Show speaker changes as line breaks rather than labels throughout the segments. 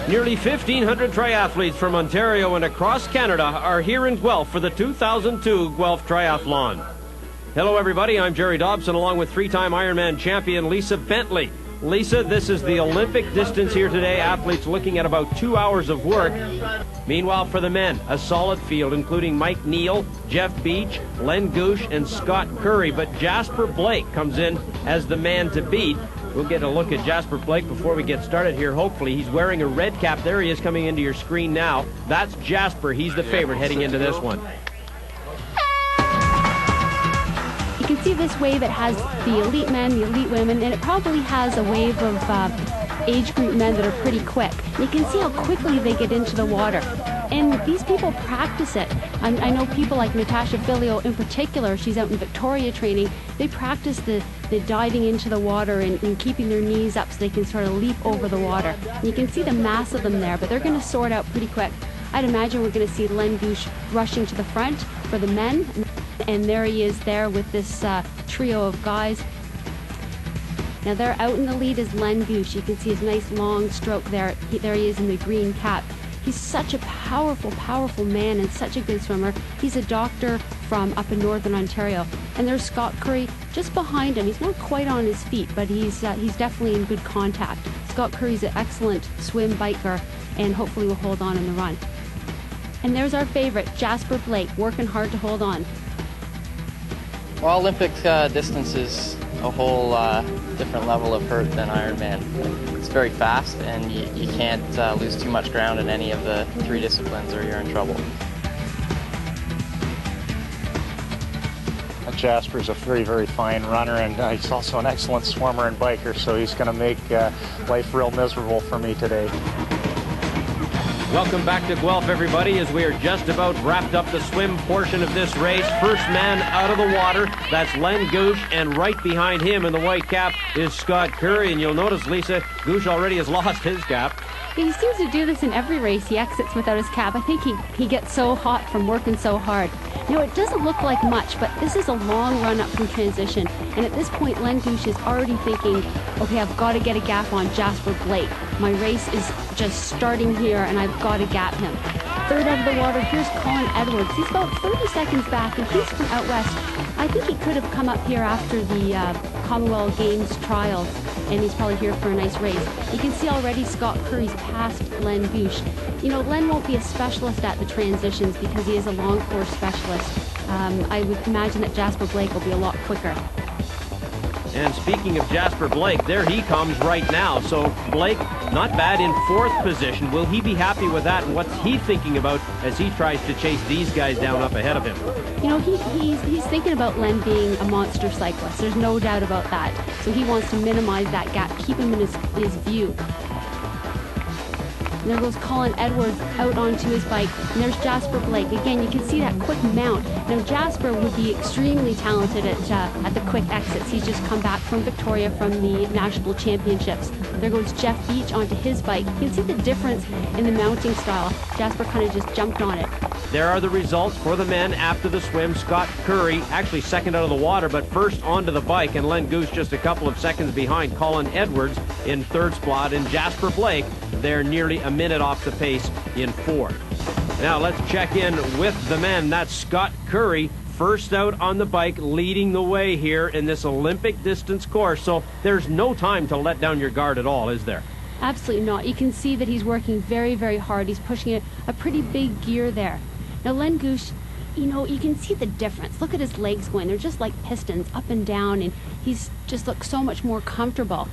Nearly 1,500 triathletes from Ontario and across Canada are here in Guelph for the 2002 Guelph Triathlon. Hello everybody, I'm Jerry Dobson along with three-time Ironman champion Lisa Bentley. Lisa, this is the Olympic distance here today. Athletes looking at about 2 hours of work. Meanwhile, for the men, a solid field including Mike Neal, Jeff Beach, Len Gushe, and Scott Curry. But Jasper Blake comes in as the man to beat. We'll get a look at Jasper Blake before we get started here. Hopefully, he's wearing a red cap. There he is coming into your screen now. That's Jasper. He's the favorite heading into this one.
You can see this wave, it has the elite men, the elite women, and it probably has a wave of age group men that are pretty quick. You can see how quickly they get into the water. And these people practice it. I know people like Natasha Filio in particular, she's out in Victoria training. They practice the diving into the water and keeping their knees up so they can sort of leap over the water. And you can see the mass of them there, but they're going to sort out pretty quick. I'd imagine we're going to see Len Gushe rushing to the front for the men. And there he is there with this trio of guys. Now there out in the lead is Len Gushe. You can see his nice long stroke there. There he is in the green cap. He's such a powerful, powerful man and such a good swimmer. He's a doctor from up in Northern Ontario. And there's Scott Curry just behind him. He's not quite on his feet, but he's definitely in good contact. Scott Curry's an excellent swim biker and hopefully will hold on in the run. And there's our favorite, Jasper Blake, working hard to hold on.
Well, Olympic distance is a whole different level of hurt than Ironman. It's very fast, and you can't lose too much ground in any of the three disciplines or you're in trouble.
Jasper's a very, very fine runner, and he's also an excellent swimmer and biker, so he's going to make life real miserable for me today.
Welcome back to Guelph, everybody, as we are just about wrapped up the swim portion of this race. First man out of the water, that's Len Gushe, and right behind him in the white cap is Scott Curry. And you'll notice, Lisa, Gushe already has lost his cap.
He seems to do this in every race. He exits without his cap. I think he gets so hot from working so hard. You know, it doesn't look like much, but this is a long run up from transition. And at this point, Len Gushe is already thinking, okay, I've got to get a gap on Jasper Blake. My race is just starting here, and I've got to gap him. Third out of the water, here's Colin Edwards. He's about 30 seconds back, and he's from out west. I think he could have come up here after the Commonwealth Games trials, and he's probably here for a nice race. You can see already Scott Curry's past Len Gushe. You know, Len won't be a specialist at the transitions because he is a long course specialist. I would imagine that Jasper Blake will be a lot quicker.
And speaking of Jasper Blake, there he comes right now. So Blake, not bad in fourth position. Will he be happy with that? And what's he thinking about as he tries to chase these guys down up ahead of him?
You know, he's thinking about Len being a monster cyclist. There's no doubt about that. So he wants to minimize that gap, keep him in his view. And there goes Colin Edwards out onto his bike. And there's Jasper Blake. Again, you can see that quick mount. Now, Jasper would be extremely talented at the quick exits. He's just come back from Victoria from the National Championships. There goes Jeff Beach onto his bike. You can see the difference in the mounting style. Jasper kind of just jumped on it.
There are the results for the men after the swim. Scott Curry, actually second out of the water, but first onto the bike, and Len Gushe just a couple of seconds behind Colin Edwards in third spot, and Jasper Blake, they're nearly a minute off the pace in fourth. Now let's check in with the men. That's Scott Curry, first out on the bike, leading the way here in this Olympic distance course, so there's no time to let down your guard at all, is there?
Absolutely not. You can see that he's working very, very hard. He's pushing a pretty big gear there. Now, Len Gushe, you know, you can see the difference. Look at his legs going. They're just like pistons, up and down, and he's just looks so much more comfortable.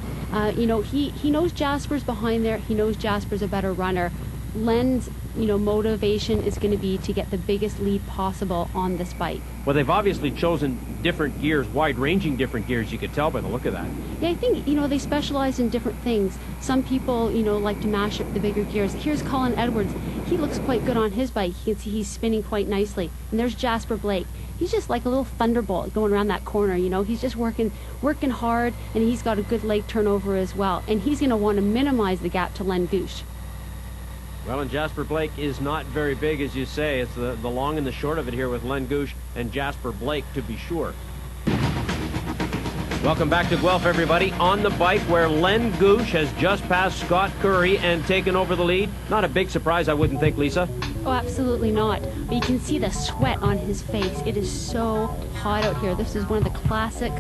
You know, he knows Jasper's behind there. He knows Jasper's a better runner. Len's, you know, motivation is going to be to get the biggest lead possible on this bike.
Well, they've obviously chosen different gears, wide-ranging different gears, you could tell by the look of that.
Yeah, I think, you know, they specialize in different things. Some people, you know, like to mash up the bigger gears. Here's Colin Edwards. He looks quite good on his bike. You can see he's spinning quite nicely. And there's Jasper Blake. He's just like a little thunderbolt going around that corner, you know. He's just working hard, and he's got a good leg turnover as well. And he's going to want to minimize the gap to Len Gushe.
Well, and Jasper Blake is not very big, as you say. It's the long and the short of it here with Len Gushe and Jasper Blake, to be sure. Welcome back to Guelph, everybody. On the bike, where Len Gushe has just passed Scott Curry and taken over the lead. Not a big surprise, I wouldn't think, Lisa.
Oh, absolutely not. But you can see the sweat on his face. It is so hot out here. This is one of the classic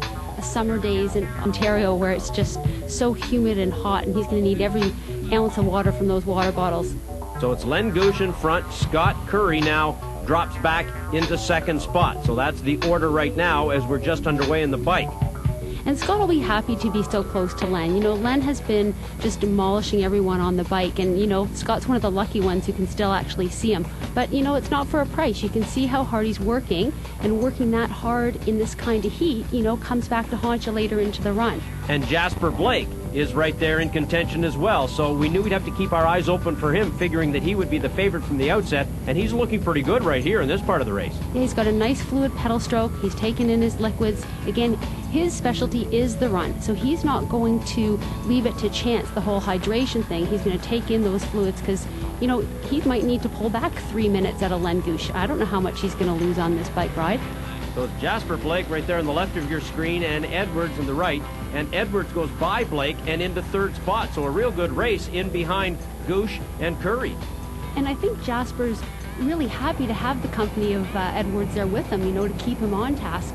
summer days in Ontario where it's just so humid and hot, and he's going to need every ounce of water from those water bottles.
So it's Len Gushe in front. Scott Curry now drops back into second spot. So that's the order right now as we're just underway in the bike.
And Scott will be happy to be so close to Len. You know, Len has been just demolishing everyone on the bike, and, you know, Scott's one of the lucky ones who can still actually see him. But, you know, it's not for a price. You can see how hard he's working, and working that hard in this kind of heat, you know, comes back to haunt you later into the run.
And Jasper Blake is right there in contention as well, so we knew we'd have to keep our eyes open for him, figuring that he would be the favorite from the outset, and he's looking pretty good right here in this part of the race.
Yeah, he's got a nice fluid pedal stroke. He's taken in his liquids. Again, his specialty is the run, so he's not going to leave it to chance, the whole hydration thing. He's going to take in those fluids because, you know, he might need to pull back 3 minutes at a Len Gushe. I don't know how much he's going to lose on this bike ride.
So it's Jasper Blake right there on the left of your screen and Edwards on the right. And Edwards goes by Blake and into third spot. So a real good race in behind Gushe and Curry.
And I think Jasper's really happy to have the company of Edwards there with him, you know, to keep him on task.